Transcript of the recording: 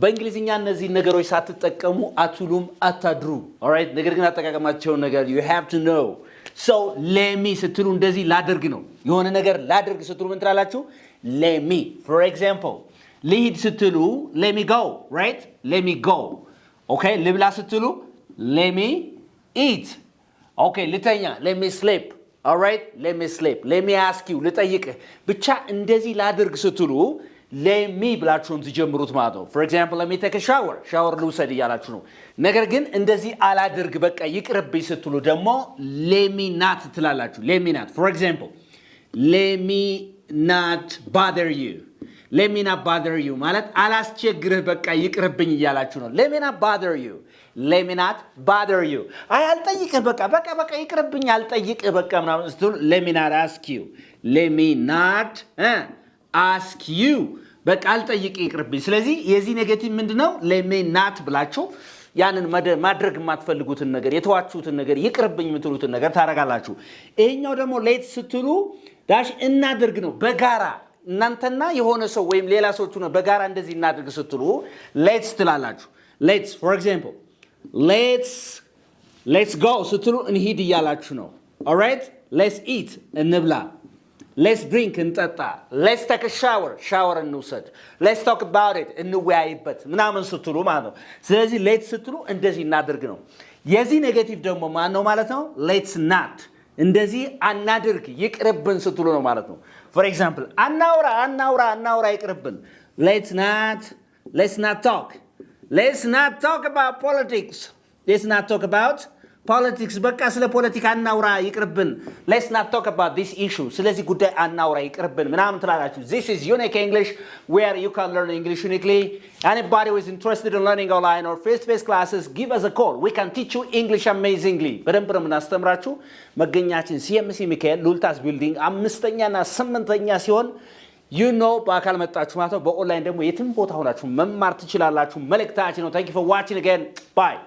በእንግሊዝኛ እነዚህ ነገሮች ሳትጠቀሙ አትሉም አታድሩ alright ነገር ግን አጠቃቀማቸው ነገር you have to know so let me ስትሉ እንደዚህ ላደርግ ነው የሆነ ነገር ላደርግ ስትሉ ምን ትላላችሁ let me for example ልሂድ ስትሉ let me go right let me go okay ልብላ ስትሉ let me eat okay ልተኛ let me sleep alright let me sleep let me ask you ልጠይቅ ብቻ እንደዚህ ላደርግ ስትሉ let me ብላችሁም ትጀምሩት ማለት ነው for example let me take a shower ልውሰድ እያላችሁ ነው ነገር ግን እንደዚህ አላደርግ በቃ ይቅርብኝ ስትሉ ደግሞ let me not ትላላችሁ let me not for example let me not bother you ማለት አላስቸግርህ በቃ ይቅርብኝ እያላችሁ ነው let me not bother you አይ አልጠይቅህ በቃ ይቅርብኝ አልጠይቅህ በቃ ምናምን ስትሉ let me not ask you let me not ask you በቃ አልጠይቅ ይቅርብኝ ስለዚህ የዚህ ኔጌቲቭ ምንድነው let me not ብላችሁ ያንን ማድረግ የማትፈልጉትን ነገር የተዋችሁትን ነገር ይቅርብኝ የምትሉትን ነገር ታረጋላችሁ ይሄኛው ደግሞ ሌት ስትሉ ዳሽ እናድርግ ነው በጋራ እናንተና የሆነ ሰው ወይም ሌላ ሰዎቹ ነው በጋራ እንደዚህ እናድርግ ስትሉ ሌትስ ትላላችሁ ሌትስ for example let's go ስትሉ እንሂድ እያላችሁ ነው alright let's eat እንብላ let's drink እንጠጣ let's take a shower እንውሰድ let's talk about it እንወያይበት ምናምን ስትሉ ማለት ነው ስለዚህ let's ስትሉ እንደዚህ እናድርግ ነው የዚህ ኔጌቲቭ ደግሞ ማን ነው ማለት ነው let's not እንደዚህ አናድርግ ይቅርብን ስትሉ ነው ማለት ነው for example አናውራ ይቅርብን let's not talk about politics በቃ ስለ ፖለቲካ አናውራ ይቅርብን let's not talk about this issue ስለዚህ ጉዳይ አናውራ ይቅርብን ምናምን ትላላችሁ this is unique english where you can learn english uniquely anybody who is interested in learning online or face-to-face classes give us a call we can teach you english amazingly በደንብ ነው የምናስተምራችሁ መገኛችን CMC ሚካኤል ሉልታስ ቢልዲንግ 5ኛና 8ኛ ሲሆን you know በአካል መጣችሁ ማለት ነው በኦንላይን ደግሞ የትም ቦታ ሆናችሁ መማር ትችላላችሁ መልእክታችን ነው thank you for watching again bye